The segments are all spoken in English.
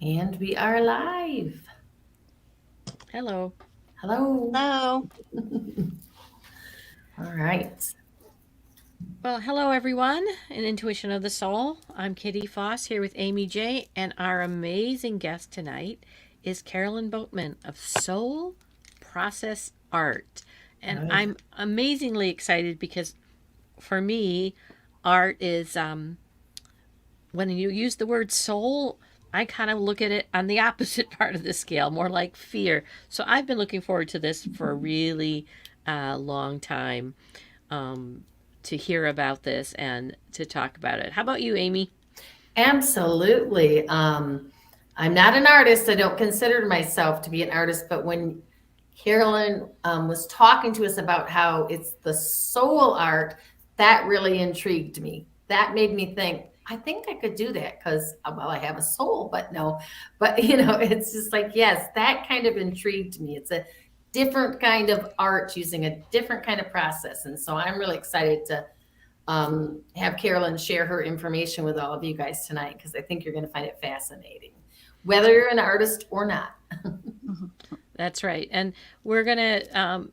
And we are live. Hello. Hello. Hello. All right. Well, hello everyone in Intuition of the Soul. I'm Kitty Foss here with Amy J, and our amazing guest tonight is Carolyn Boatman of Soul Process Art. All And right. I'm amazingly excited because for me, art is when you use the word soul, I kind of look at it on the opposite part of the scale, more like fear. So I've been looking forward to this for a really long time, um, to hear about this and to talk about it. How about you, Amy? Absolutely. I'm not an artist. I don't consider myself to be an artist, but when Carolyn was talking to us about how it's the soul art, that really intrigued me. That made me think, I think I could do that because, well, I have a soul, but no. But, it's just like, yes, that kind of intrigued me. It's a different kind of art using a different kind of process. And so I'm really excited to have Carolyn share her information with all of you guys tonight because I think you're going to find it fascinating, whether you're an artist or not. Mhm. That's right. And we're gonna um,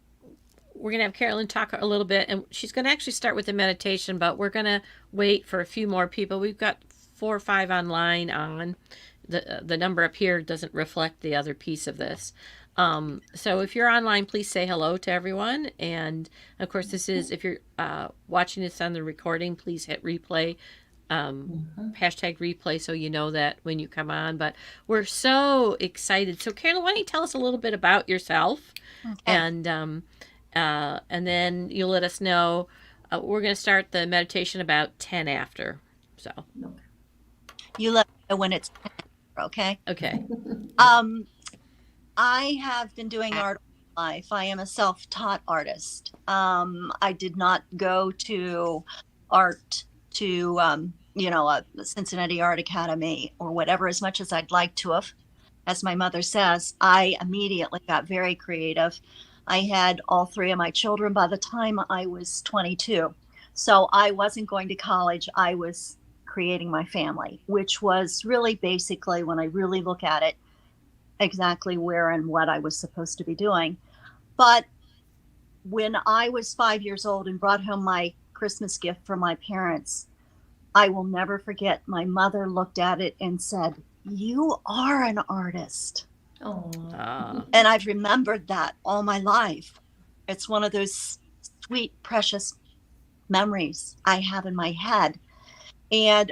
we're gonna have Carolyn talk a little bit, and she's gonna actually start with the meditation, but we're gonna wait for a few more people. We've got 4 or 5 online on. The number up here doesn't reflect the other piece of this. So if you're online, please say hello to everyone. And of course, this is if you're watching this on the recording, please hit replay, Mhm. hashtag replay, so you know that when you come on. But we're so excited. So Carolyn, why don't you tell us a little bit about yourself, Okay. and then you'll let us know. We're going to start the meditation about 10 after. So You let me know when it's okay. okay. Um, I have been doing art all my life. I am a self-taught artist. I did not go to art to a Cincinnati Art Academy or whatever as much as I'd like to have. As my mother says, I immediately got very creative. I had all three of my children by the time I was 22. So I wasn't going to college. I was creating my family, which was really basically, when I really look at it, exactly where and what I was supposed to be doing. But when I was 5 years old and brought home my Christmas gift from my parents, I will never forget. My mother looked at it and said, "You are an artist." Oh, And I've remembered that all my life. It's one of those sweet, precious memories I have in my head. And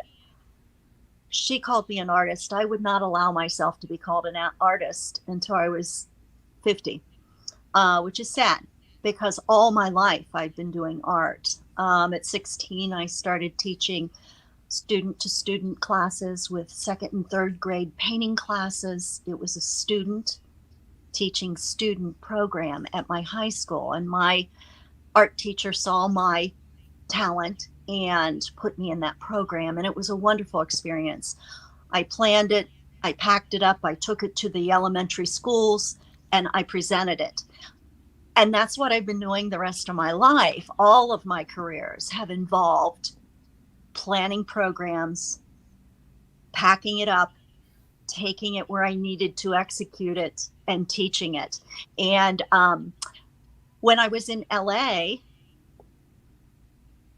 she called me an artist. I would not allow myself to be called an artist until I was 50, which is sad because all my life I've been doing art. At 16, I started teaching student to student classes with second and third grade painting classes. It was a student teaching student program at my high school, and my art teacher saw my talent and put me in that program, and it was a wonderful experience. I planned it, I packed it up, I took it to the elementary schools, and I presented it. And that's what I've been doing the rest of my life. All of my careers have involved planning programs, packing it up, taking it where I needed to execute it, and teaching it. And when I was in LA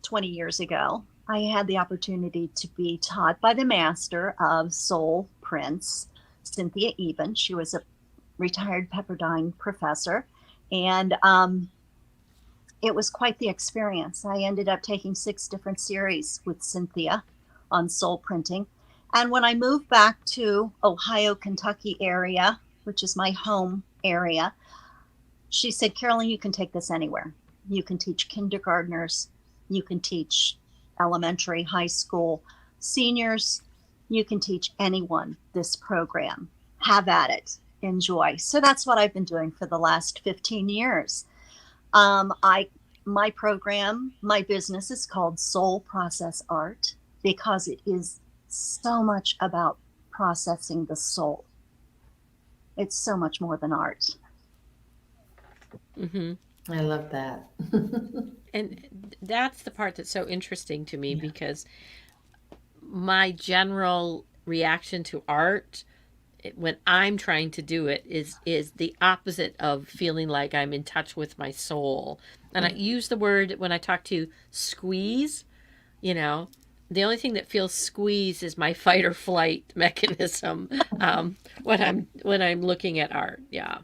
20 years ago, I had the opportunity to be taught by the master of soul prints, Cynthia Eben. She was a retired Pepperdine professor. And it was quite the experience. I ended up taking 6 different series with Cynthia on soul printing. And when I moved back to Ohio, Kentucky area, which is my home area, she said, "Carolyn, you can take this anywhere. You can teach kindergartners, you can teach elementary, high school, seniors, you can teach anyone this program. Have at it. Enjoy." So that's what I've been doing for the last 15 years. I My program, my business is called Soul Process Art because it is so much about processing the soul. It's so much more than art. Mm-hmm. I love that. And that's the part that's so interesting to me, Yeah. because my general reaction to art when I'm trying to do it is the opposite of feeling like I'm in touch with my soul. And I use the word when I talk to squeeze, you know, the only thing that feels squeezed is my fight or flight mechanism when I'm looking at art. Yeah.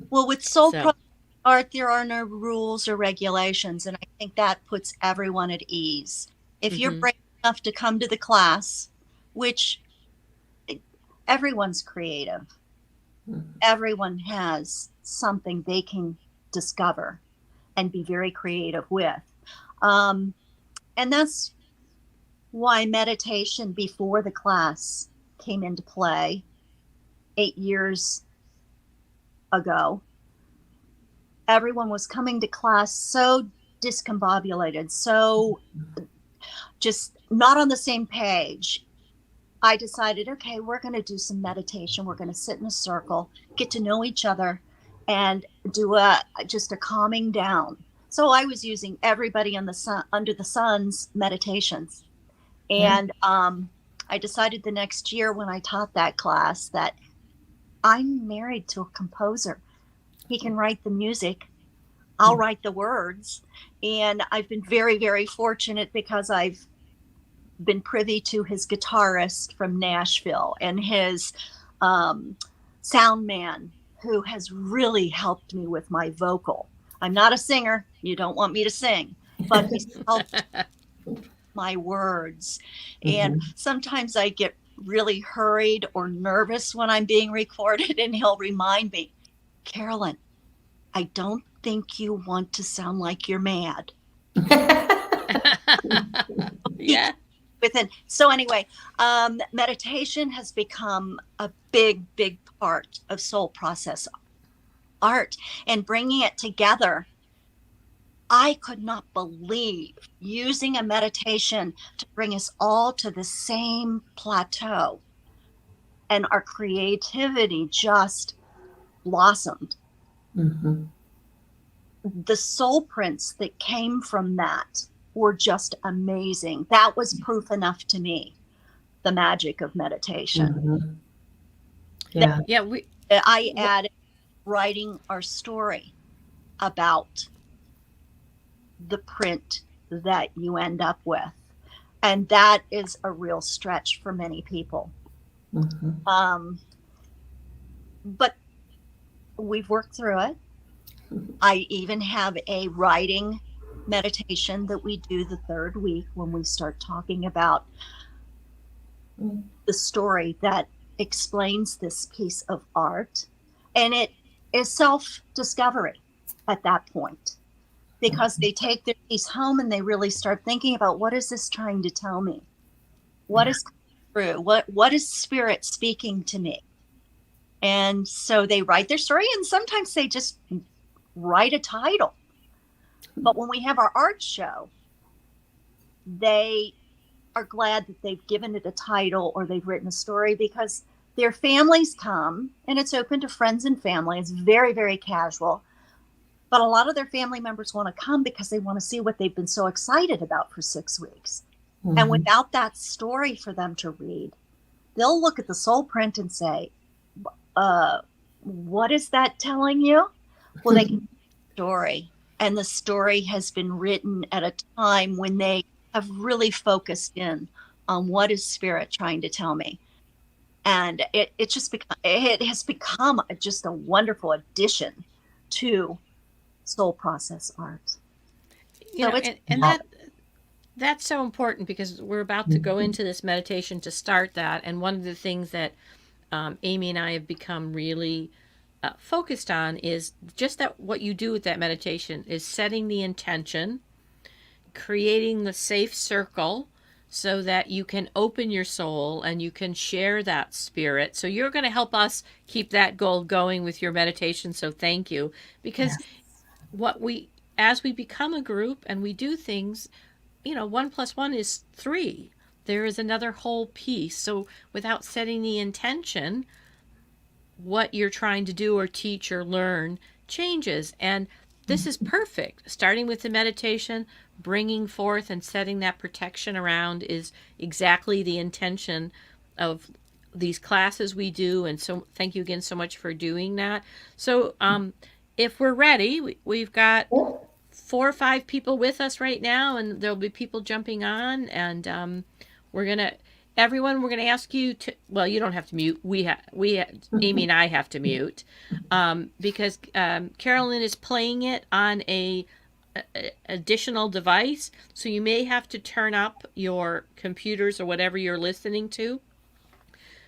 Well, with soul So, process art, there are no rules or regulations, and I think that puts everyone at ease. If you're mm-hmm, brave enough to come to the class, which everyone's creative, everyone has something they can discover and be very creative with. Um, and that's why meditation before the class came into play 8 years ago. Everyone was coming to class so discombobulated, so just not on the same page. I decided, okay, we're going to do some meditation. We're going to sit in a circle, get to know each other, and do just a calming down. So I was using everybody on the sun, under the sun's meditations, Yeah. and I decided the next year when I taught that class that I'm married to a composer. He can write the music. I'll write the words. And I've been very, very fortunate because I've been privy to his guitarist from Nashville and his um, sound man who has really helped me with my vocal. I'm not a singer. You don't want me to sing, but he's helped my words. And sometimes I get really hurried or nervous when I'm being recorded, and he'll remind me, Carolyn, I don't think you want to sound like you're mad. yeah. Within. So anyway, meditation has become a big, big part of soul process art, and bringing it together. I could not believe using a meditation to bring us all to the same plateau, and our creativity just blossomed. The soul prints that came from that were just amazing. That was proof enough to me, the magic of meditation. Yeah. Yeah. We, I added writing our story about the print that you end up with. And that is a real stretch for many people. But we've worked through it. I even have a writing meditation that we do the third week when we start talking about the story that explains this piece of art. And it is self-discovery at that point, because they take their piece home and they really start thinking about, what is this trying to tell me? What is true? What is spirit speaking to me? And so they write their story, and sometimes they just write a title. But when we have our art show, they are glad that they've given it a title or they've written a story, because their families come, and it's open to friends and family. It's very, very casual. But a lot of their family members want to come because they want to see what they've been so excited about for 6 weeks. And without that story for them to read, they'll look at the soul print and say, what is that telling you? Well, they can story, and the story has been written at a time when they have really focused in on what is spirit trying to tell me. And it has become just a wonderful addition to soul process art. you So know, it's and that's so important, because we're about to go into this meditation to start that. And one of the things that Amy and I have become really focused on is just that what you do with that meditation is setting the intention, creating the safe circle so that you can open your soul and you can share that spirit. So you're going to help us keep that goal going with your meditation. So thank you. Because as we become a group and we do things, 1 + 1 is 3. There is another whole piece. So without setting the intention, what you're trying to do or teach or learn changes. And this is perfect. Starting with the meditation, bringing forth and setting that protection around is exactly the intention of these classes we do, and so thank you again so much for doing that. So if we're ready, we've got 4 or 5 people with us right now, and there'll be people jumping on, and we're gonna everyone, we're gonna ask you to, well, you don't have to mute, Amy and I have to mute, because Carolyn is playing it on a additional device, so you may have to turn up your computers or whatever you're listening to,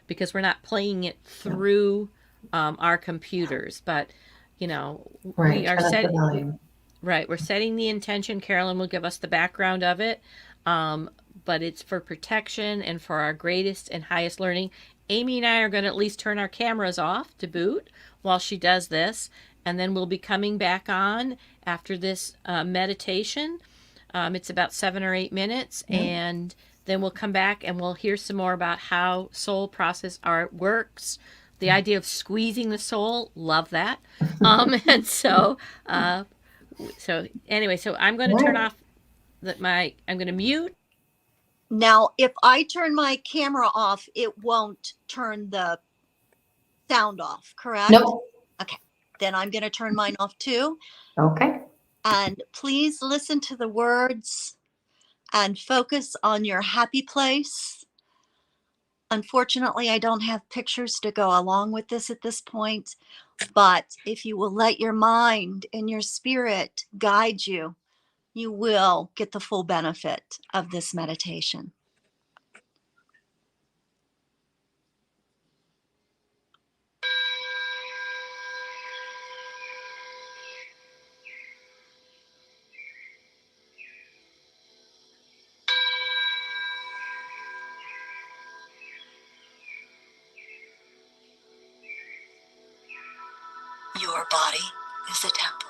because we're not playing it through our computers. But Right. we are Turn up the set. volume. Right, we're setting the intention. Carolyn will give us the background of it, but it's for protection and for our greatest and highest learning. Amy and I are going to at least turn our cameras off to boot while she does this, and then we'll be coming back on after this meditation. It's about 7 or 8 minutes, and then we'll come back and we'll hear some more about how soul process art works. The idea of squeezing the soul, love that. And so anyway, so I'm going to turn off I'm going to mute. Now, if I turn my camera off, it won't turn the sound off, correct? Nope. Okay, then I'm going to turn mine off too. Okay. And please listen to the words and focus on your happy place. Unfortunately, I don't have pictures to go along with this at this point, but if you will let your mind and your spirit guide you, you will get the full benefit of this meditation. Your body is a temple.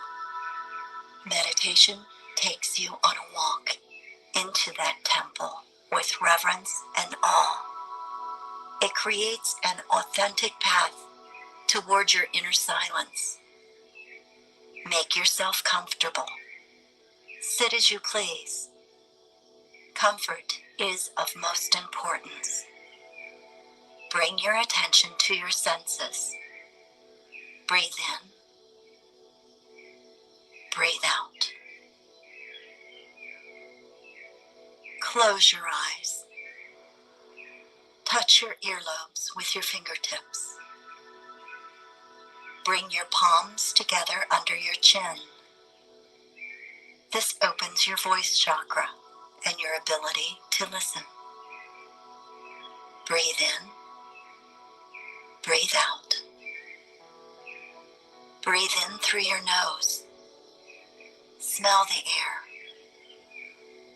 Meditation takes you on a walk into that temple with reverence and awe. It creates an authentic path toward your inner silence. Make yourself comfortable. Sit as you please. Comfort is of most importance. Bring your attention to your senses. Breathe in. Breathe out. Close your eyes. Touch your earlobes with your fingertips. Bring your palms together under your chin. This opens your voice chakra and your ability to listen. Breathe in. Breathe out. Breathe in through your nose. Smell the air.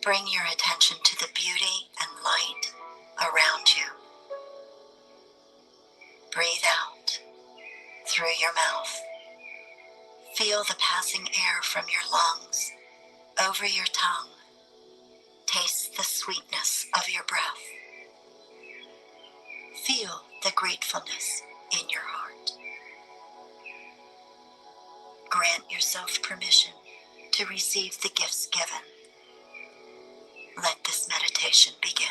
Bring your attention to the beauty and light around you. Breathe out through your mouth. Feel the passing air from your lungs over your tongue. Taste the sweetness of your breath. Feel the gratefulness in your heart. Grant yourself permission to receive the gifts given. Let this meditation begin.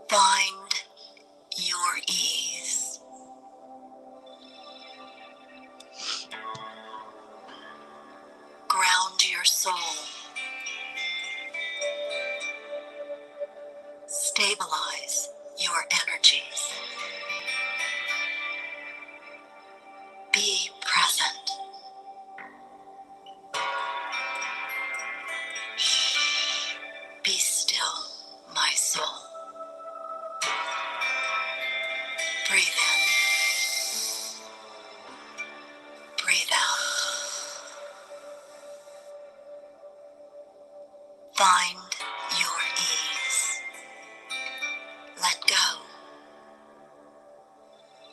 Find your ease. Ground your soul. Stabilize your energies. Be present. Shh. Be still, my soul. Breathe in. Breathe out. Find your ease. Let go.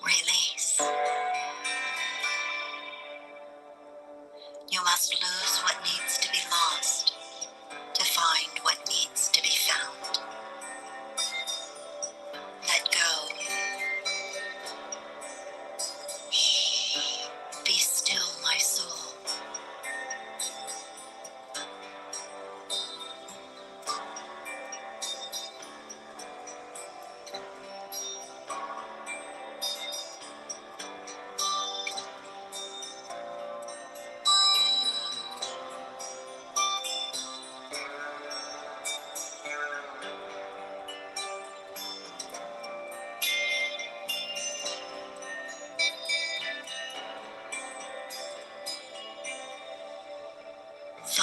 Release. You must lose what needs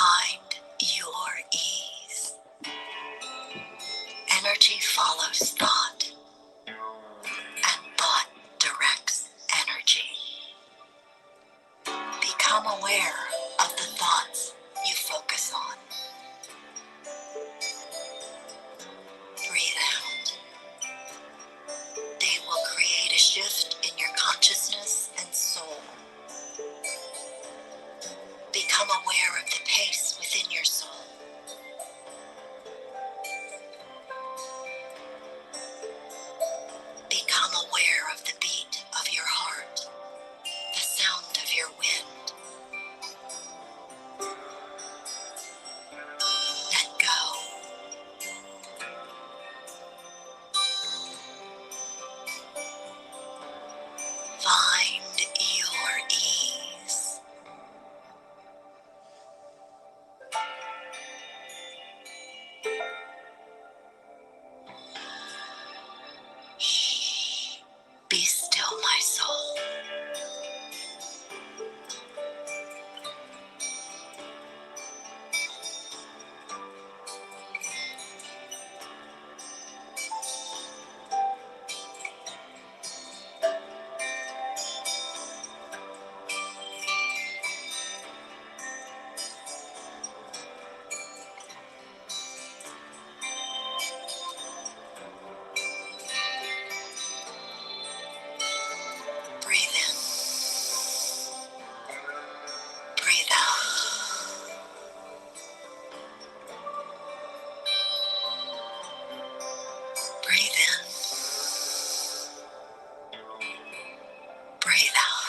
Find your ease. Energy follows thought, and thought directs energy. Become aware of the thoughts you focus on. Breathe out. They will create a shift in your consciousness and soul. Become aware of the pace within your soul. Become aware of the beat of your heart, the sound of your wind. Let go. Find your ease. Shh. Be still, my soul. Breathe in. Breathe out. Breathe in. Breathe out.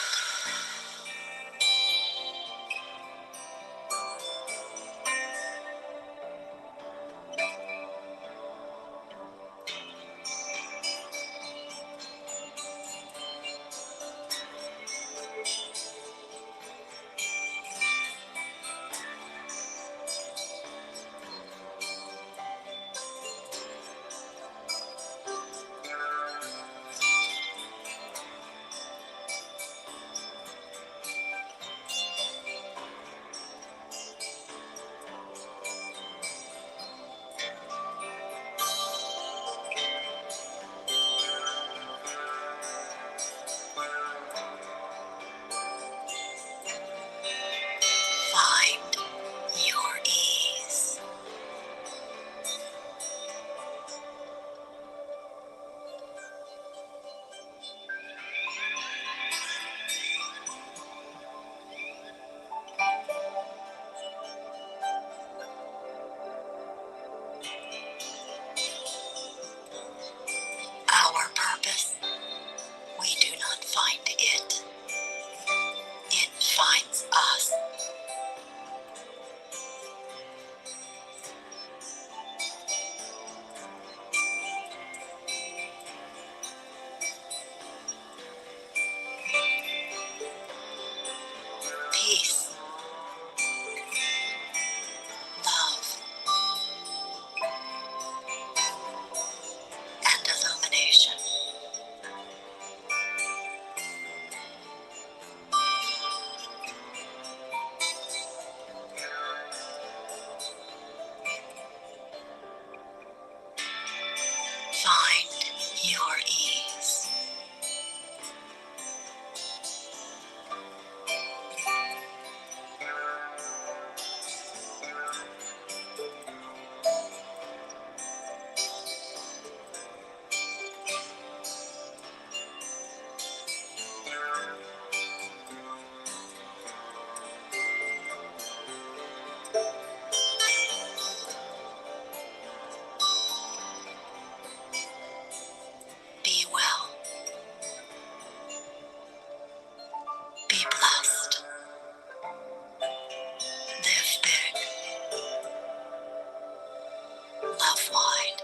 Find your ease. Our purpose, we do not find it. It finds us. Peace, love, and illumination. Find your ease. Be well. Be blessed. Live big. Love wide.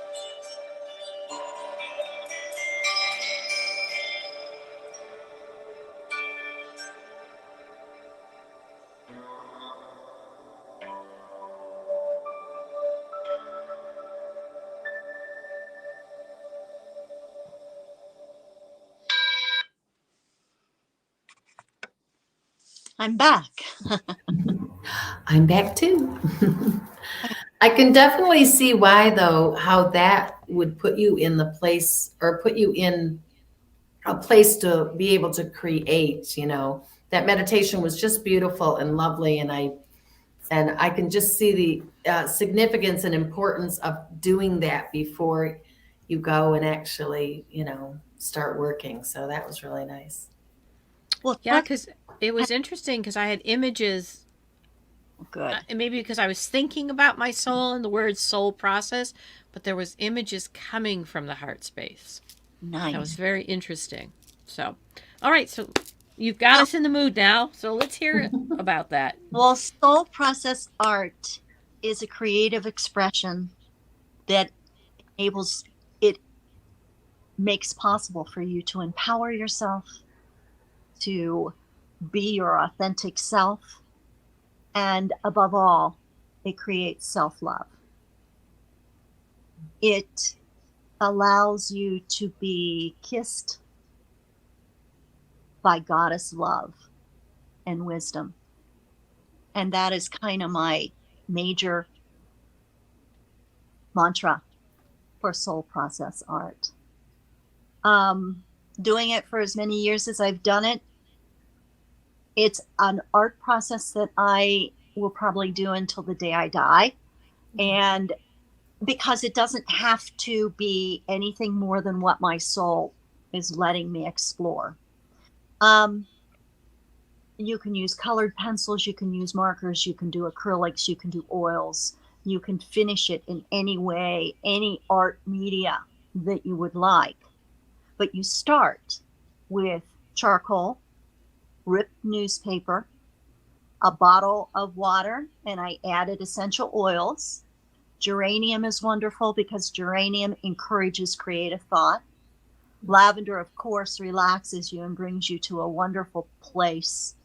I'm back. I'm back too. I can definitely see why, though, how that would put you in the place or put you in a place to be able to create, you know. That meditation was just beautiful and lovely, and I can just see the significance and importance of doing that before you go and actually, you know, start working. So that was really nice. Well, Yeah, because it was interesting because I had images, good. and maybe because I was thinking about my soul and the word soul process, but there was images coming from the heart space. That was Nice. very interesting. So, all right, so you've got us in the mood now. So let's hear about that. Well, soul process art is a creative expression that enables it makes possible for you to empower yourself, to be your authentic self, and above all, it creates self-love. It allows you to be kissed by goddess love and wisdom. And that is kind of my major mantra for soul process art. Doing it for as many years as I've done it, it's an art process that I will probably do until the day I die. And because it doesn't have to be anything more than what my soul is letting me explore. You can use colored pencils, you can use markers, you can do acrylics, you can do oils, you can finish it in any way, any art media that you would like. But you start with charcoal, ripped newspaper, a bottle of water, and I added essential oils. Geranium is wonderful because geranium encourages creative thought. Lavender, of course, relaxes you and brings you to a wonderful place.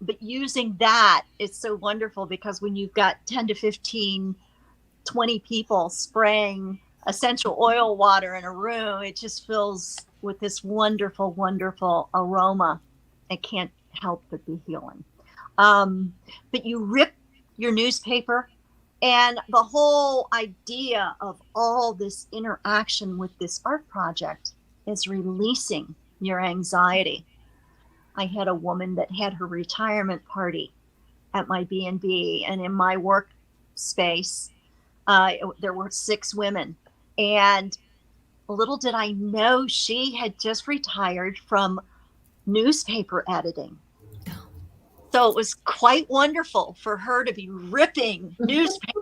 But using that, it's so wonderful because when you've got 10 to 15, 20 people spraying essential oil water in a room, it just fills with this wonderful, wonderful aroma. It can't help but be healing. But you rip your newspaper, and the whole idea of all this interaction with this art project is releasing your anxiety. I had a woman that had her retirement party at my B&B, and in my workspace, there were 6 women. And little did I know she had just retired from newspaper editing. So it was quite wonderful for her to be ripping newspaper.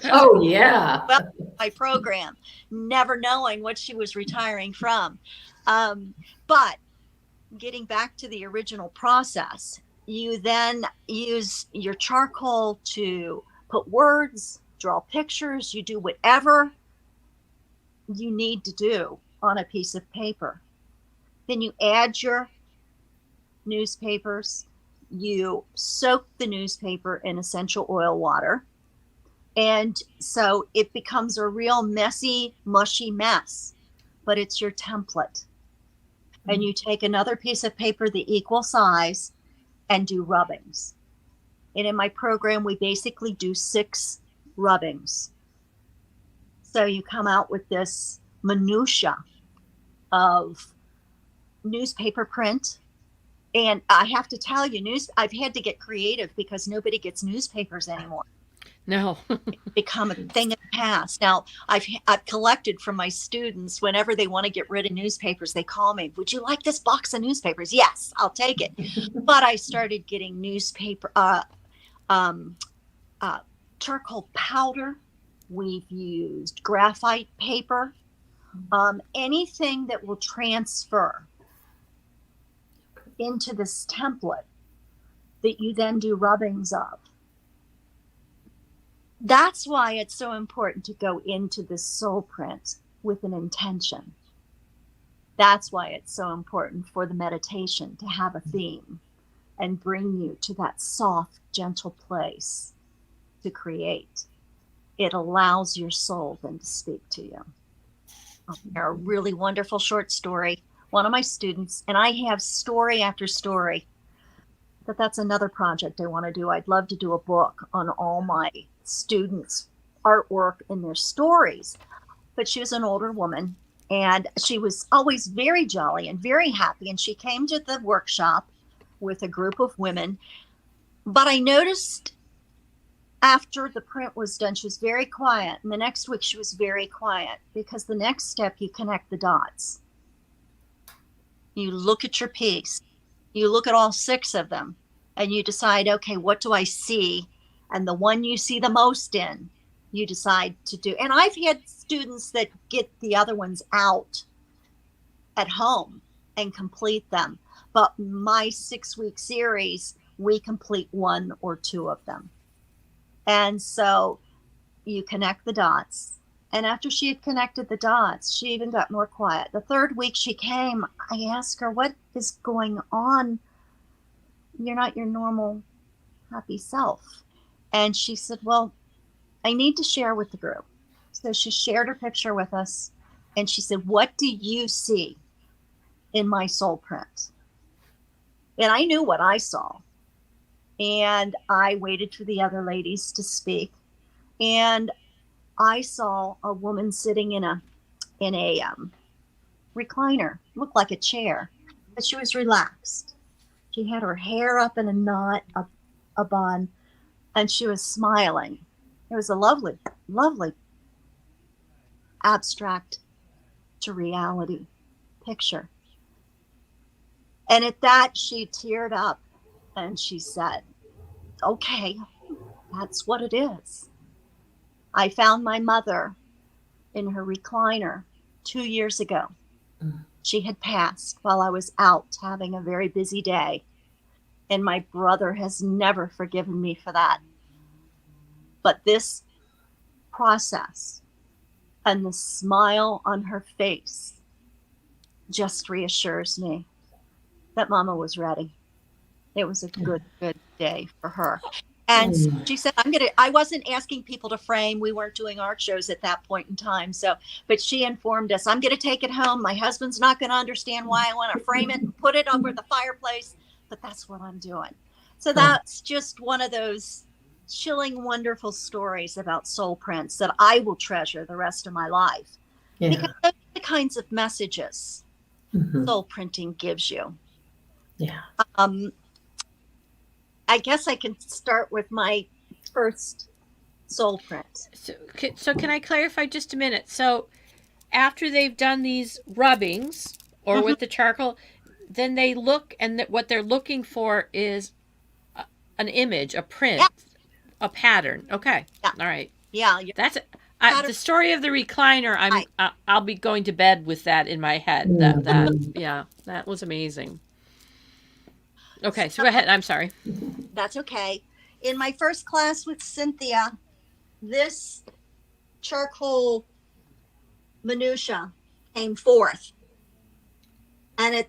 Oh, yeah. Well, my program, never knowing what she was retiring from. But getting back to the original process, you then use your charcoal to put words, draw pictures, you do whatever you need to do on a piece of paper. Then you add your newspapers, you soak the newspaper in essential oil water. And so it becomes a real messy, mushy mess, but it's your template. And you take another piece of paper the equal size and do rubbings. And in my program, we basically do 6 rubbings. So you come out with this minutia of newspaper print. And I have to tell you, I've had to get creative because nobody gets newspapers anymore. No. Become a thing of the past. Now, I've collected from my students whenever they want to get rid of newspapers, they call me, would you like this box of newspapers? Yes, I'll take it. But I started getting newspaper, charcoal powder. We've used graphite paper, anything that will transfer into this template that you then do rubbings of. That's why it's so important to go into this soul print with an intention. That's why it's so important for the meditation to have a theme and bring you to that soft, gentle place to create. It allows your soul then to speak to you. A really wonderful short story. One of my students, and I have story after story but that's another project I want to do. I'd love to do a book on all my students' artwork and their stories. But she was an older woman, and she was always very jolly and very happy. And she came to the workshop with a group of women. But I noticed after the print was done, she was very quiet. And the next week, she was very quiet, because the next step, you connect the dots. You look at your piece, you look at all 6 of them, and you decide, okay, what do I see? And the one you see the most in, you decide to do. And I've had students that get the other ones out at home and complete them. But my 6-week series, we complete 1 or 2 of them. And so you connect the dots. And after she had connected the dots, she even got more quiet. The 3rd week she came, I asked her, what is going on? You're not your normal happy self. And she said, well, I need to share with the group. So she shared her picture with us. And she said, what do you see in my soul print? And I knew what I saw. And I waited for the other ladies to speak. And I saw a woman sitting in a recliner, looked like a chair, but she was relaxed. She had her hair up in a knot, a bun, and she was smiling. It was a lovely, lovely abstract to reality picture. And at that, she teared up and she said, okay, that's what it is. I found my mother in her recliner 2 years ago. She had passed while I was out having a very busy day. And my brother has never forgiven me for that. But this process and the smile on her face just reassures me that Mama was ready. It was a good day for her. And she said, I wasn't asking people to frame. We weren't doing art shows at that point in time. But she informed us, I'm going to take it home. My husband's not going to understand why I want to frame it and put it over the fireplace, but that's what I'm doing. So that's just one of those chilling, wonderful stories about soul prints that I will treasure the rest of my life. Yeah. Because those are the kinds of messages soul printing gives you. Yeah. I guess I can start with my first soul print. So can I clarify just a minute? So after they've done these rubbings or with the charcoal, then they look, and what they're looking for is an image, a print, a pattern. Okay. Yeah. All right. Yeah. That's the story of the recliner. I'll be going to bed with that in my head. That was amazing. Okay, so go ahead. I'm sorry. That's okay. In my first class with Cynthia, this charcoal minutia came forth. And it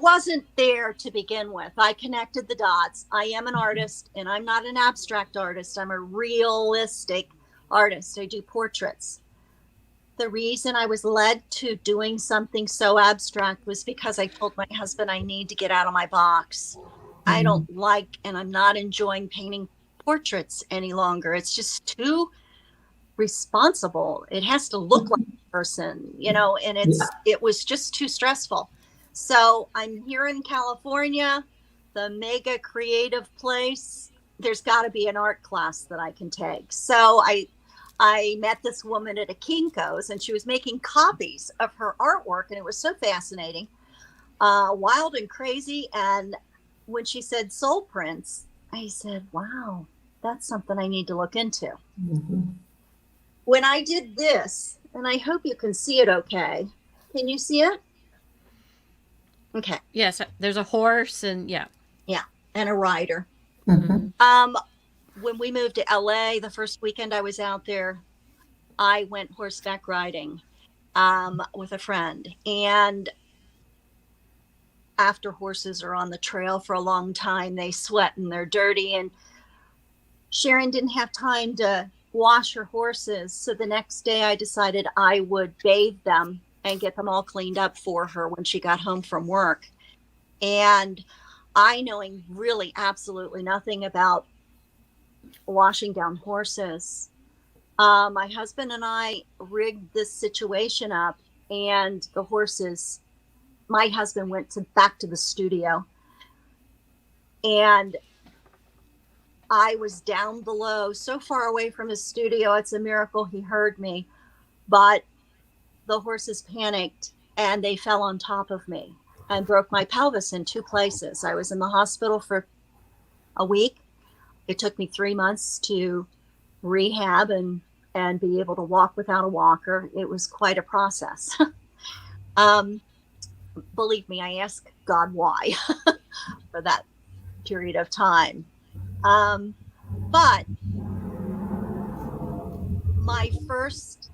wasn't there to begin with. I connected the dots. I am an artist, and I'm not an abstract artist. I'm a realistic artist. I do portraits. The reason I was led to doing something so abstract was because I told my husband I need to get out of my box. I don't like, and I'm not enjoying painting portraits any longer. It's just too responsible. It has to look like a person, and it was just too stressful. So I'm here in California, the mega creative place. There's got to be an art class that I can take. So I met this woman at a Kinko's, and she was making copies of her artwork, and it was so fascinating, wild and crazy. And when she said soul prints, I said, wow, that's something I need to look into. When I did this, and I hope you can see it okay. Can you see it? Okay. Yes, there's a horse and yeah, and a rider. When we moved to LA, the first weekend I was out there, I went horseback riding with a friend. And after horses are on the trail for a long time, they sweat and they're dirty. And Sharon didn't have time to wash her horses. So the next day I decided I would bathe them and get them all cleaned up for her when she got home from work. And I knowing really absolutely nothing about washing down horses, my husband and I rigged this situation up, and the horses, my husband went back to the studio, and I was down below, so far away from his studio. It's a miracle he heard me, but the horses panicked and they fell on top of me and broke my pelvis in 2 places. I was in the hospital for a week. It took me 3 months to rehab and be able to walk without a walker. It was quite a process. Believe me, I asked God why for that period of time. But my first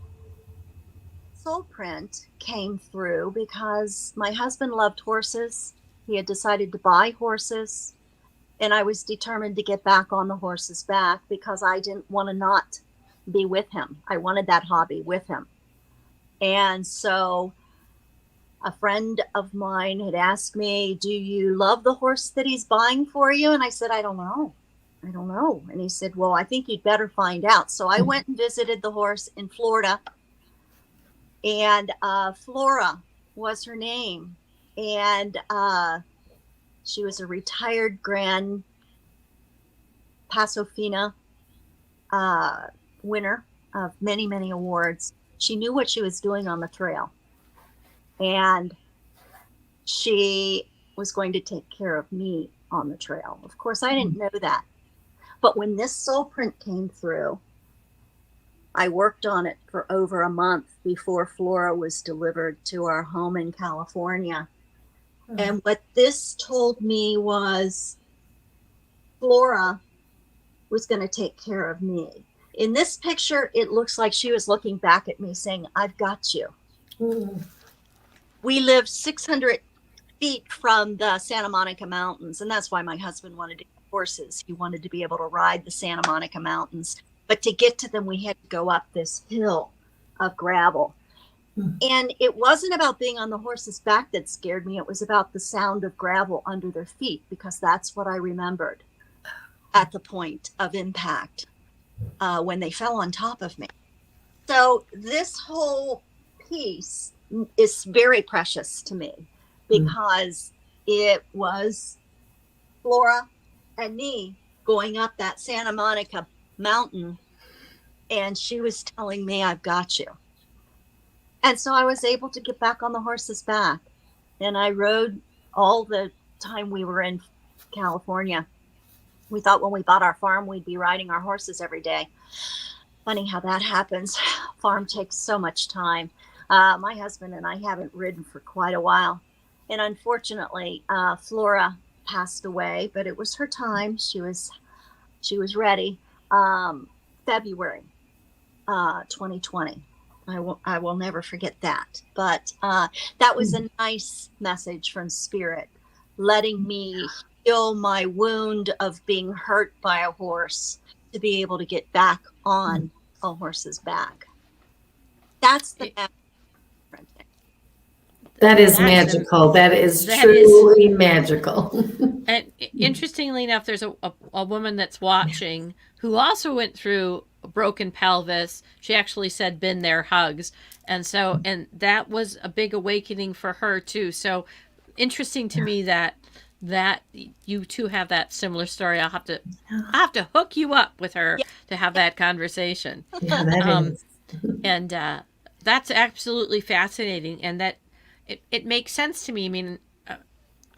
soul print came through because my husband loved horses. He had decided to buy horses, and I was determined to get back on the horse's back because I didn't want to not be with him. I wanted that hobby with him. And so a friend of mine had asked me, do you love the horse that he's buying for you? And I said, I don't know. And he said, well, I think you'd better find out. So I went and visited the horse in Florida, and Flora was her name. And she was a retired Grand Paso Fina winner of many, many awards. She knew what she was doing on the trail, and she was going to take care of me on the trail. Of course, I didn't know that. But when this soul print came through, I worked on it for over a month before Flora was delivered to our home in California. And what this told me was Flora was going to take care of me. In this picture, it looks like she was looking back at me saying, I've got you. We lived 600 feet from the Santa Monica Mountains, and that's why my husband wanted to get horses. He wanted to be able to ride the Santa Monica Mountains. But to get to them, we had to go up this hill of gravel. And it wasn't about being on the horse's back that scared me. It was about the sound of gravel under their feet, because that's what I remembered at the point of impact when they fell on top of me. So this whole piece is very precious to me because it was Flora and me going up that Santa Monica mountain, and she was telling me, I've got you. And so I was able to get back on the horse's back, and I rode all the time we were in California. We thought when we bought our farm, we'd be riding our horses every day. Funny how that happens. Farm takes so much time. My husband and I haven't ridden for quite a while. And unfortunately, Flora passed away, but it was her time. She was ready. February 2020. I will never forget that. But that was a nice message from Spirit, letting me heal my wound of being hurt by a horse to be able to get back on a horse's back. That's the That is magical. That is truly magical. And interestingly enough, there's a woman that's watching who also went through a broken pelvis. She actually said, been there, hugs. And that was a big awakening for her too. So interesting to me that you two have that similar story. I'll have to hook you up with her to have that conversation. Yeah, that is. And that's absolutely fascinating. And that it makes sense to me. I mean,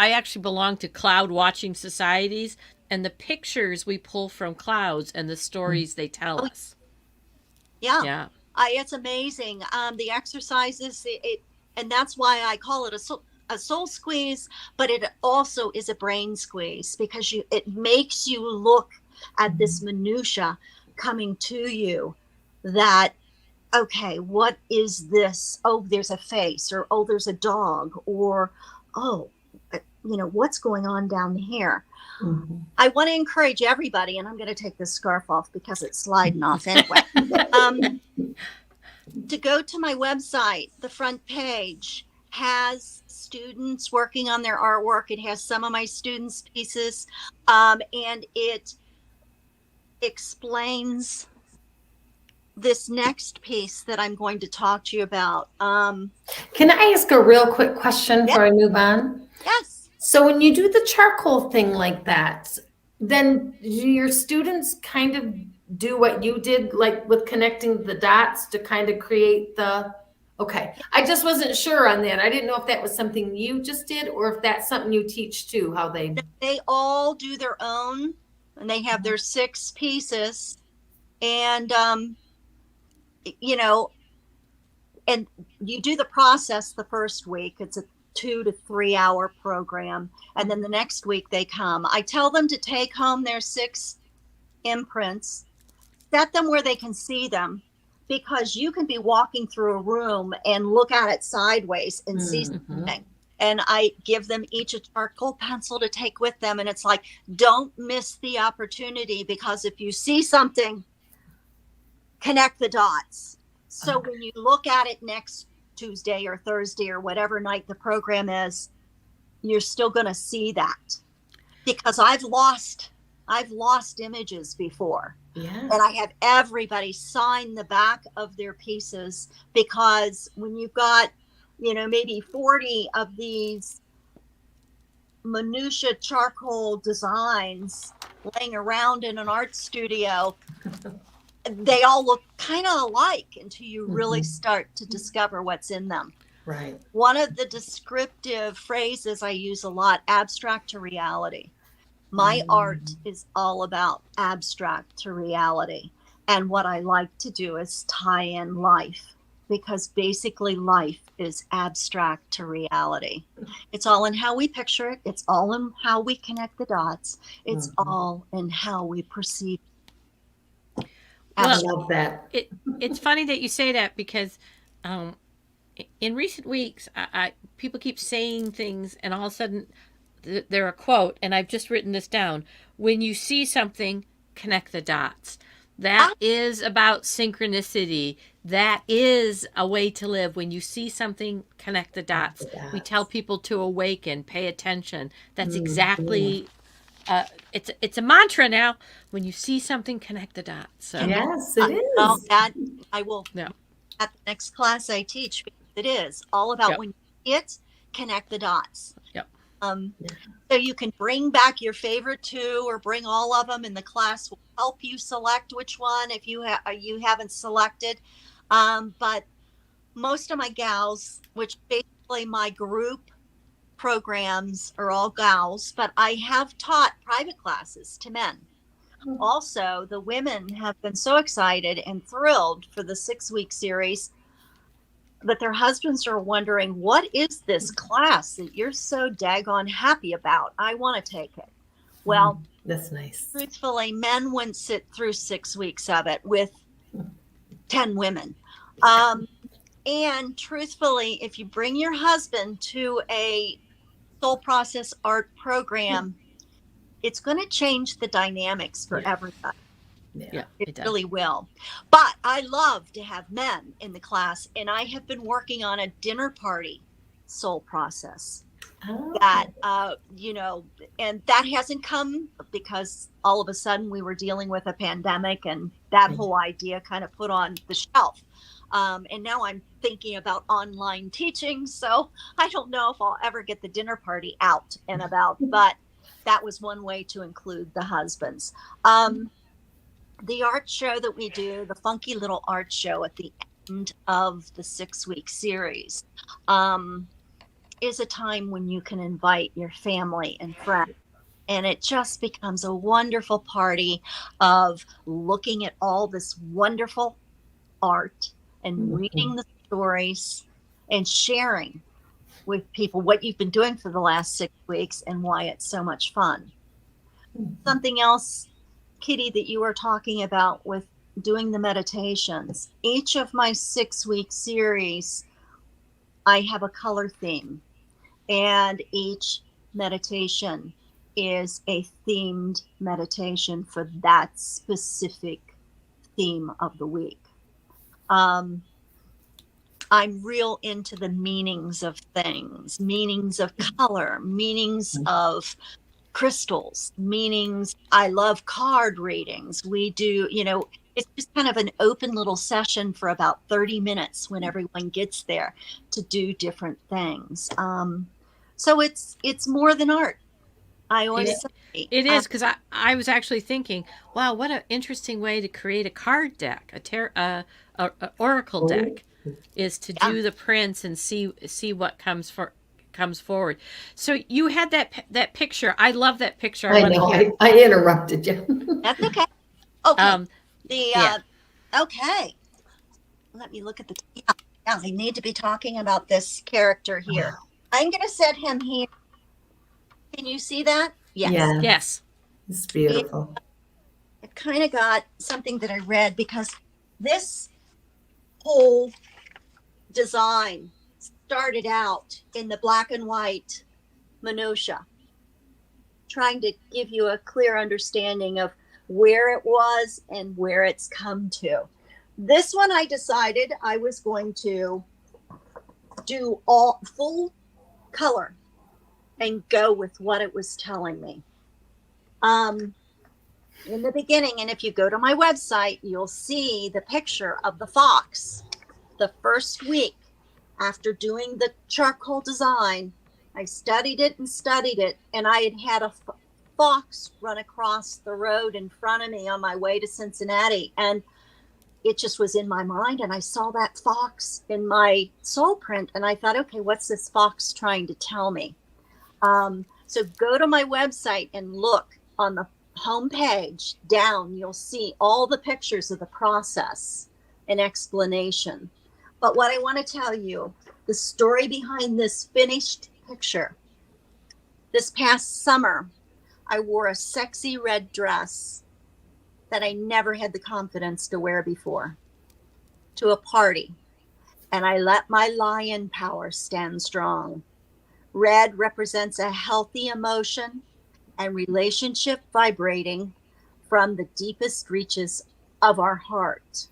I actually belong to cloud watching societies, and the pictures we pull from clouds and the stories they tell us. Yeah. It's amazing. The exercises, and that's why I call it a soul squeeze, but it also is a brain squeeze, because it makes you look at this minutia coming to you that, okay, what is this? Oh, there's a face, or oh, there's a dog, or oh, what's going on down here? I want to encourage everybody, and I'm going to take this scarf off because it's sliding off anyway, to go to my website, the front page has students working on their artwork. It has some of my students' pieces, and it explains this next piece that I'm going to talk to you about. Can I ask a real quick question Yeah. before I move on? Yes. So when you do the charcoal thing like that, then do your students kind of do what you did, like with connecting the dots to kind of create the, okay. I just wasn't sure on that. I didn't know if that was something you just did or if that's something you teach too, how they. They all do their own, and they have their 6 pieces. And, you know, and you do the process the first week. It's a 2 to 3 hour program. And then the next week they come. I tell them to take home their 6 imprints, set them where they can see them, because you can be walking through a room and look at it sideways and see something. And I give them each a charcoal pencil to take with them. And it's like, don't miss the opportunity, because if you see something, connect the dots. So when you look at it next Tuesday or Thursday or whatever night the program is, you're still going to see that, because I've lost images before. Yeah. And I have everybody sign the back of their pieces, because when you've got, maybe 40 of these minutia charcoal designs laying around in an art studio, they all look kind of alike until you really start to discover what's in them. Right. One of the descriptive phrases I use a lot, abstract to reality. My art is all about abstract to reality. And what I like to do is tie in life, because basically life is abstract to reality. It's all in how we picture it. It's all in how we connect the dots. It's all in how we perceive. I love that. It's funny that you say that, because in recent weeks, people keep saying things, and all of a sudden they're a quote, and I've just written this down. When you see something, connect the dots. That is about synchronicity. That is a way to live. When you see something, connect the dots. We tell people to awaken, pay attention. That's exactly. It's a mantra now. When you see something, connect the dots. So. Yes, it is. Well, that I will. Yeah. At the next class I teach, it is all about when you see it, connect the dots. Yep. So you can bring back your favorite 2 or bring all of them, and the class will help you select which one if you haven't selected. But most of my gals, which basically my group programs are all gals, but I have taught private classes to men. Also, the women have been so excited and thrilled for the 6-week series that their husbands are wondering, what is this class that you're so daggone happy about? I want to take it. Well, that's nice. Truthfully, men wouldn't sit through 6 weeks of it with 10 women. And truthfully, if you bring your husband to a soul process art program, it's going to change the dynamics for everybody. Yeah, it really will. But I love to have men in the class, and I have been working on a dinner party soul process. That and that hasn't come because all of a sudden we were dealing with a pandemic, and that whole idea kind of put on the shelf. And now I'm thinking about online teaching, so I don't know if I'll ever get the dinner party out and about, but that was one way to include the husbands. The art show that we do, the funky little art show at the end of the 6-week series, is a time when you can invite your family and friends. And it just becomes a wonderful party of looking at all this wonderful art and reading the stories and sharing with people what you've been doing for the last 6 weeks and why it's so much fun. Something else, Kitty, that you were talking about with doing the meditations. Each of my 6-week series, I have a color theme, and each meditation is a themed meditation for that specific theme of the week. I'm real into the meanings of things, meanings of color, meanings of crystals, meanings. I love card readings. We do, it's just kind of an open little session for about 30 minutes when everyone gets there to do different things. So it's more than art. I always say, It is, because I was actually thinking, wow, what an interesting way to create a card deck, a oracle Oh, deck, is to yeah. do the prints and see what comes forward. So you had that picture. I love that picture. I I want to know, hear. I interrupted you. That's okay. Okay. Um, The yeah. okay. Let me look at the. Yeah, I need to be talking about this character here. I'm going to set him here. Can you see that? Yes. Yeah, Yes. it's beautiful. I kind of got something that I read because this whole design started out in the black and white minutia, trying to give you a clear understanding of where it was and where it's come to. This one, I decided I was going to do all full color and go with what it was telling me. In the beginning, and if you go to my website, you'll see the picture of the fox. The first week after doing the charcoal design, I studied it, and I had a fox run across the road in front of me on my way to Cincinnati, and it just was in my mind, and I saw that fox in my soul print, and I thought, okay, what's this fox trying to tell me? So go to my website and look on the homepage down. You'll see all the pictures of the process and explanation. But what I want to tell you, the story behind this finished picture. This past summer, I wore a sexy red dress that I never had the confidence to wear before to a party, and I let my lion power stand strong. Red represents a healthy emotion and relationship vibrating from the deepest reaches of our heart.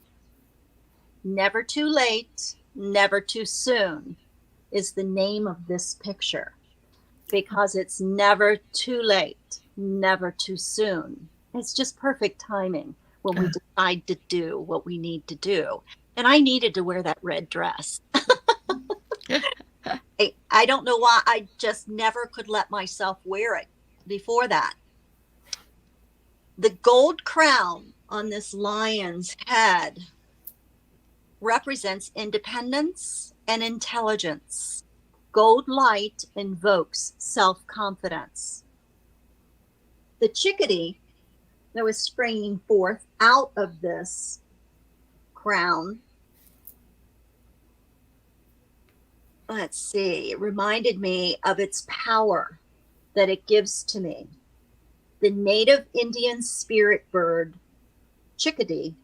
Never too late, never too soon is the name of this picture, because it's never too late, never too soon. It's just perfect timing when we decide to do what we need to do. And I needed to wear that red dress. I don't know why. I just never could let myself wear it before that. The gold crown on this lion's head represents independence and intelligence. Gold light invokes self-confidence. The chickadee that was springing forth out of this crown, let's see, it reminded me of its power that it gives to me. The native Indian spirit bird, chickadee,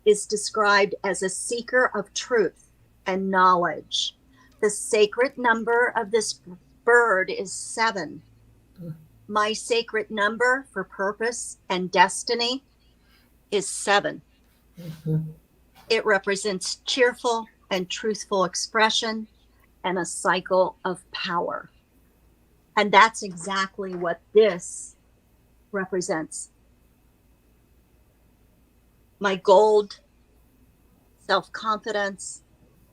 is described as a seeker of truth and knowledge. The sacred number of this bird is 7. My sacred number for purpose and destiny is 7. It represents cheerful and truthful expression and a cycle of power. And that's exactly what this represents. My gold self-confidence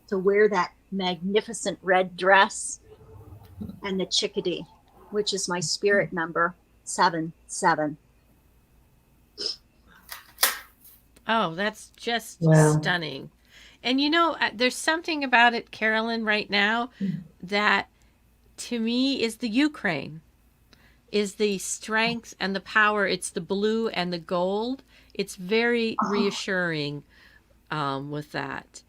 to wear that magnificent red dress, and the chickadee, which is my spirit number 7. Oh, that's just Wow. stunning. And there's something about it, Carolyn, right now that to me is the Ukraine, is the strength and the power. It's the blue and the gold. It's very reassuring with that.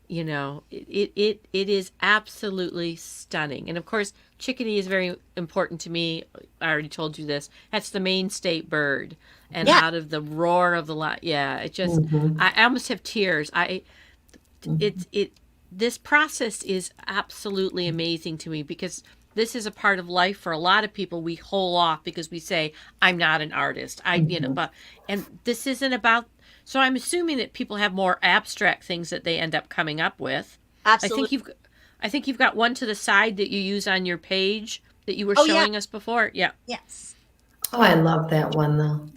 It is absolutely stunning. And of course, chickadee is very important to me. I already told you this. That's the main state bird. And Yeah. out of the roar of the lion, yeah, it just, I almost have tears. This process is absolutely amazing to me, because this is a part of life for a lot of people. We hold off because we say, I'm not an artist. And this isn't about, so I'm assuming that people have more abstract things that they end up coming up with. Absolutely. I think you've got one to the side that you use on your page that you were Oh, yeah. showing us before. Yeah. Yes. Oh, I love that one though.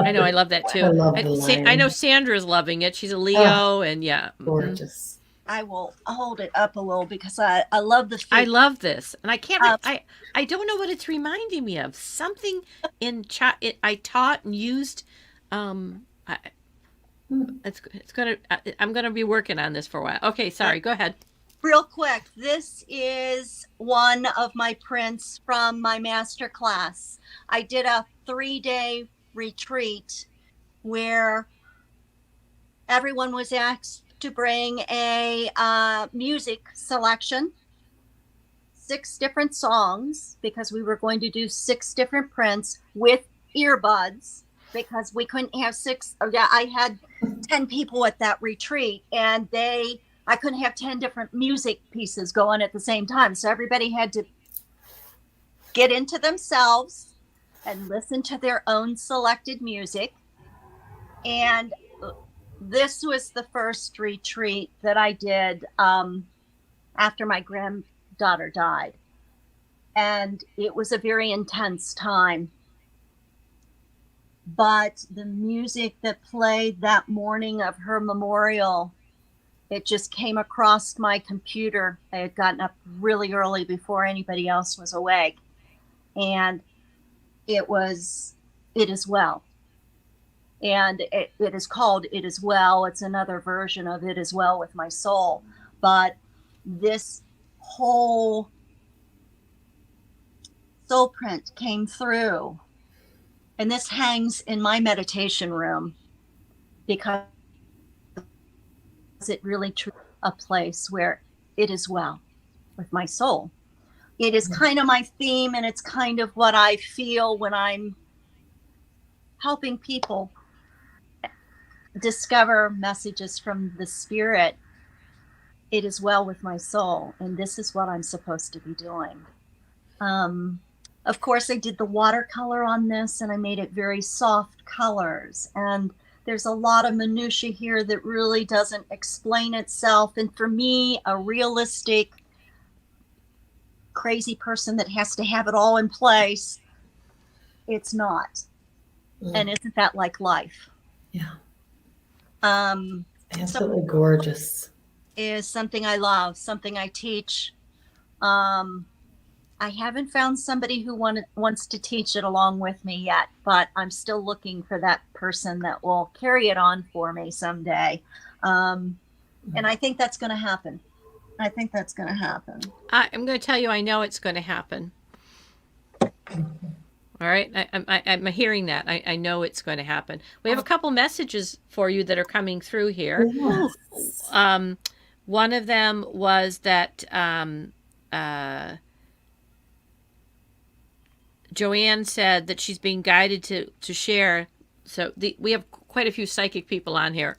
I know. I love that I too. love the I know lion. Sandra's loving it. She's a Oh, Leo, and yeah. gorgeous. I will hold it up a little because I love the I feet. love this, and I can't. Um, I don't know what it's reminding me of. Something I taught and used. I, it's gonna. I'm gonna be working on this for a while. Okay, sorry. Go ahead. Real quick, this is one of my prints from my master class. I did a 3-day retreat where everyone was asked to bring a music selection, 6 different songs, because we were going to do 6 different prints with earbuds, because we couldn't have 6. Yeah, I had 10 people at that retreat, and I couldn't have 10 different music pieces going at the same time. So everybody had to get into themselves and listen to their own selected music. And this was the first retreat that I did after my granddaughter died. And it was a very intense time. But the music that played that morning of her memorial, it just came across my computer. I had gotten up really early before anybody else was awake. And it was It Is Well. And it is called It Is Well. It's another version of It Is Well with My Soul. But this whole soul print came through. And this hangs in my meditation room because it really truly a place where it is well with my soul. It is kind of my theme, and it's kind of what I feel when I'm helping people discover messages from the spirit. It is well with my soul, and this is what I'm supposed to be doing. Of course, I did the watercolor on this, and I made it very soft colors. And there's a lot of minutia here that really doesn't explain itself. And for me, a realistic, crazy person that has to have it all in place, it's not. And isn't that like life? Yeah. Absolutely gorgeous. Is something I love, something I teach. I haven't found somebody who wants to teach it along with me yet, but I'm still looking for that person that will carry it on for me someday. And I think that's going to happen. I'm going to tell you, I know it's going to happen. All right. I'm hearing that. I know it's going to happen. We have a couple messages for you that are coming through here. Yes. One of them was that Joanne said that she's being guided to share. So we have quite a few psychic people on here.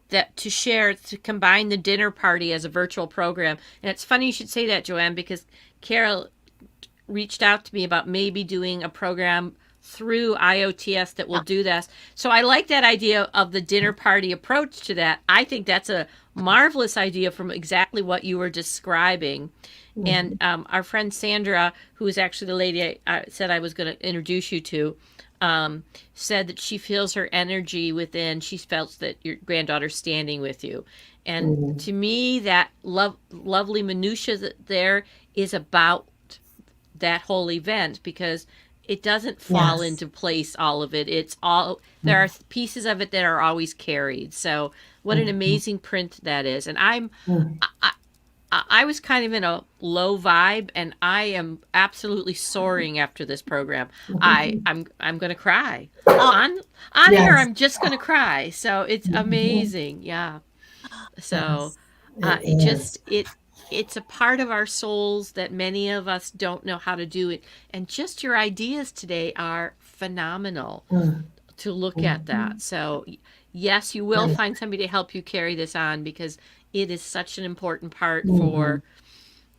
That to combine the dinner party as a virtual program. And it's funny you should say that, Joanne, because Carol reached out to me about maybe doing a program through IOTS that will do this. So I like that idea of the dinner party approach to that. I think that's a marvelous idea from exactly what you were describing. And our friend Sandra, who is actually the lady I said I was going to introduce you to, said that she feels her energy within. She felt that your granddaughter's standing with you. And to me, that lovely minutia that there is about that whole event, because it doesn't fall into place, all of it. It's all, there are pieces of it that are always carried. So what an amazing print that is. And I was kind of in a low vibe, and I am absolutely soaring after this program. I'm going to cry. On air, I'm just going to cry. So it's amazing. Yeah. So it's a part of our souls that many of us don't know how to do it. And just your ideas today are phenomenal to look at that. So yes, you will find somebody to help you carry this on, because it is such an important part for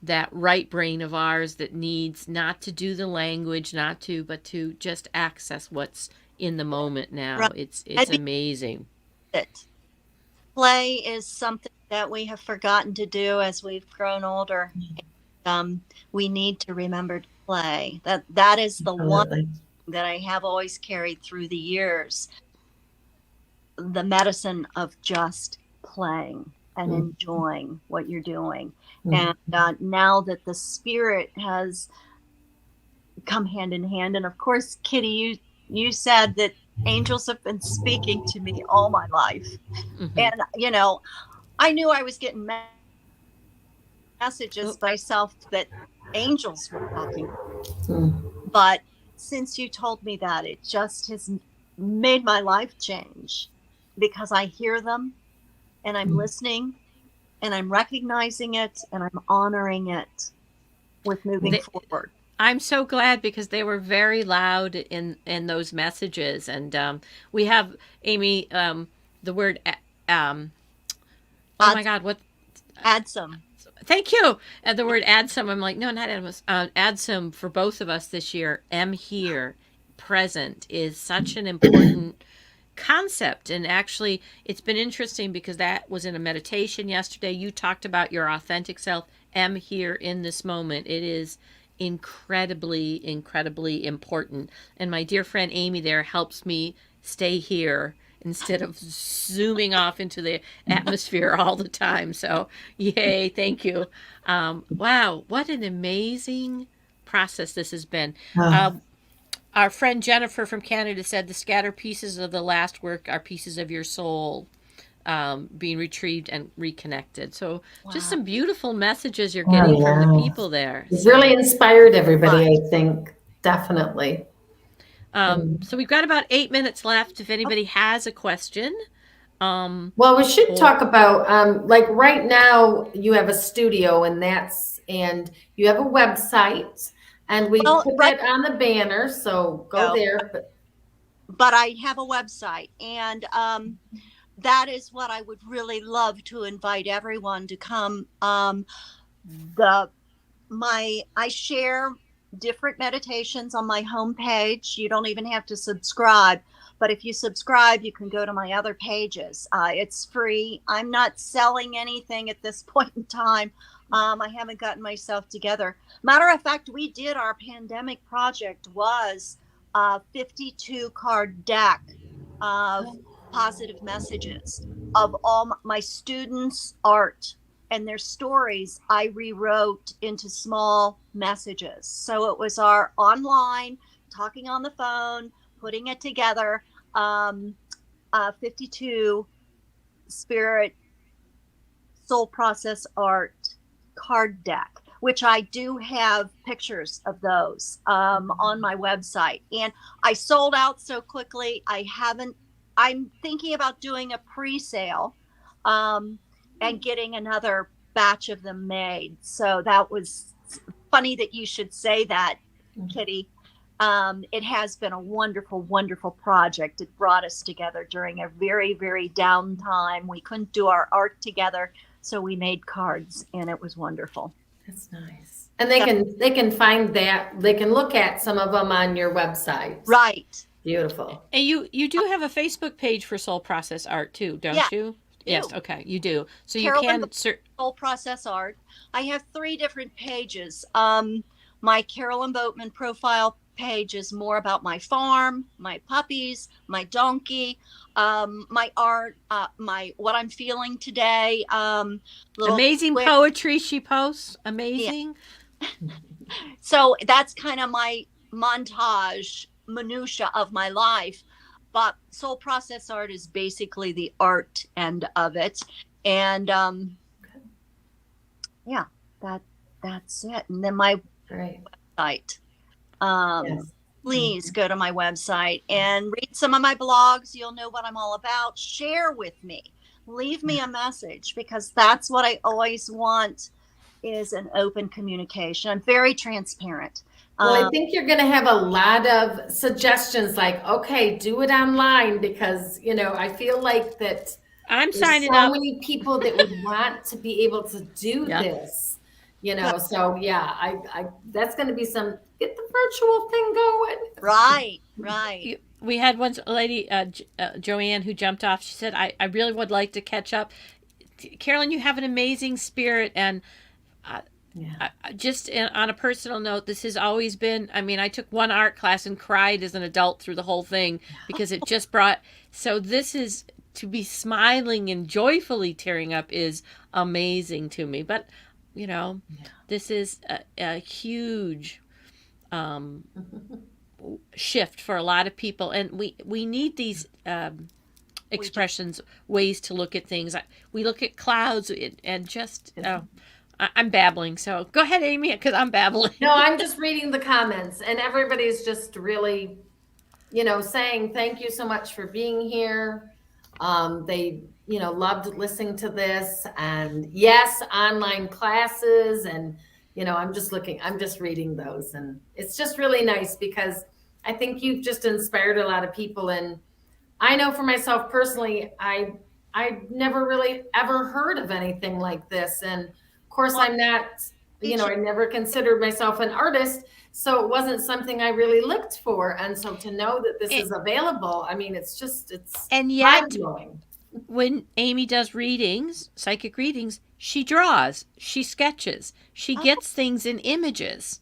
that right brain of ours that needs not to do the language, but to just access what's in the moment now. Right. It's amazing. Play is something that we have forgotten to do as we've grown older. We need to remember to play. That is the one Absolutely. that I have always carried through the years. The medicine of just playing and enjoying what you're doing. And now that the spirit has come hand in hand, and of course, Kitty, you said that angels have been speaking to me all my life. And I knew I was getting messages by myself that angels were talking. But since you told me that, it just has made my life change, because I hear them and I'm listening and I'm recognizing it and I'm honoring it with moving forward. I'm so glad, because they were very loud in those messages, and we have Amy, the word oh my God, what? Add some. Thank you. And the word add some. I'm like, no, not add some for both of us this year. Am here, present is such an important concept. And actually, it's been interesting because that was in a meditation yesterday. You talked about your authentic self. Am here in this moment. It is incredibly, incredibly important. And my dear friend Amy there helps me stay here instead of zooming off into the atmosphere all the time. So, yay, thank you. Wow, what an amazing process this has been. Our friend Jennifer from Canada said the scattered pieces of the last work are pieces of your soul being retrieved and reconnected. So just some beautiful messages you're getting from the people there. It's really inspired everybody, I think. Definitely. So we've got about 8 minutes left if anybody has a question. Well, we should talk about, like right now you have a studio and you have a website, and we put that on the banner, so go there. But I have a website, and that is what I would really love to invite everyone to come. I share different meditations on my homepage. You don't even have to subscribe, but if you subscribe, you can go to my other pages. It's free. I'm not selling anything at this point in time. I haven't gotten myself together. Matter of fact, we did our pandemic project was a 52 card deck of positive messages of all my students' art and their stories. I rewrote into small messages. So it was our online, talking on the phone, putting it together, 52 spirit soul process art card deck, which I do have pictures of those on my website. And I sold out so quickly. I'm thinking about doing a pre-sale and getting another batch of them made. So that was funny that you should say that, Kitty. It has been a wonderful, wonderful project. It brought us together during a very, very down time. We couldn't do our art together, so we made cards, and it was wonderful. That's nice. And they can find that. They can look at some of them on your website. Right. Beautiful. And you do have a Facebook page for Soul Process Art too, don't you? Yes. Okay, you do. So Carolyn, you can Soul Process Art. I have 3 different pages. My Carolyn Boatman profile page is more about my farm, my puppies, my donkey, my art, what I'm feeling today. Amazing poetry she posts. Amazing. Yeah. So that's kind of my montage minutia of my life. But Soul Process Art is basically the art end of it. And yeah, that's it. And then my website. Please go to my website and read some of my blogs. You'll know what I'm all about. Share with me. Leave me a message, because that's what I always want, is an open communication. I'm very transparent. Well, I think you're going to have a lot of suggestions, like, okay, do it online, because, I feel like that I'm signing so up. many people that would want to be able to do this, so yeah, I that's going to be get the virtual thing going. Right. We had one lady, Joanne, who jumped off. She said, I really would like to catch up. Carolyn, you have an amazing spirit, and Yeah. on a personal note, this has always been. I mean, I took one art class and cried as an adult through the whole thing because it just brought. So this is to be smiling and joyfully tearing up is amazing to me. But this is a huge shift for a lot of people, and we need these expressions, ways to look at things. We look at clouds and just. I'm babbling, so go ahead, Amy, because I'm babbling. No, I'm just reading the comments, and everybody's just really, saying thank you so much for being here. They, loved listening to this, and yes, online classes, and I'm just reading those, and it's just really nice because I think you've just inspired a lot of people, and I know for myself personally, I never really ever heard of anything like this, and of course, I'm not, I never considered myself an artist, so it wasn't something I really looked for. And so to know that this is available, I mean, it's and yet, mind-blowing. When Amy does readings, psychic readings, she draws, she sketches, she gets things in images.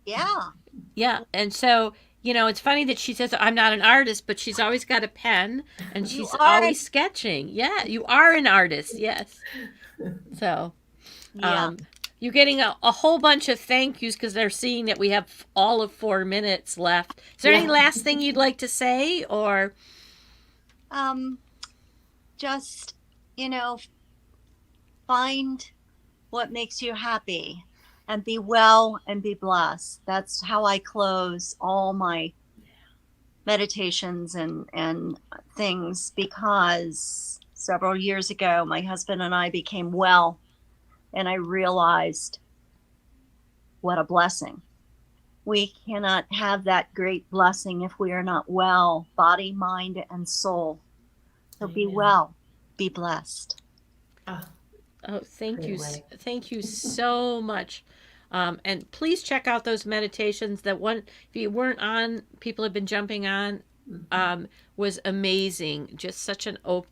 Yeah. And so, it's funny that she says, I'm not an artist, but she's always got a pen and she's always sketching. Yeah, you are an artist. Yes. So, you're getting a whole bunch of thank yous because they're seeing that we have all of 4 minutes left. Is there any last thing you'd like to say, or? Just, find what makes you happy and be well and be blessed. That's how I close all my meditations and things, because several years ago, my husband and I became well, and I realized what a blessing. We cannot have that great blessing if we are not well, body, mind, and soul. So be well, be blessed. Oh, thank you. Thank you so much. And please check out those meditations. That one, if you weren't on, people have been jumping on, was amazing. Just such a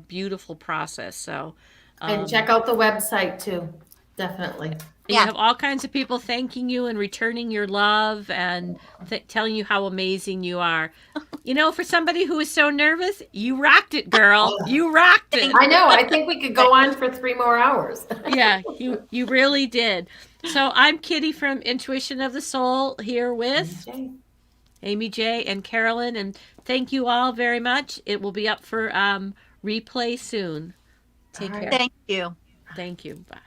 beautiful process. So, and check out the website too. Definitely. You have all kinds of people thanking you and returning your love and telling you how amazing you are. For somebody who is so nervous, you rocked it, girl. You rocked it. I know. I think we could go on for 3 more hours. Yeah, you really did. So I'm Kitty from Intuition of the Soul here with Amy J. and Carolyn, and thank you all very much. It will be up for replay soon. Take care. Thank you. Thank you. Bye.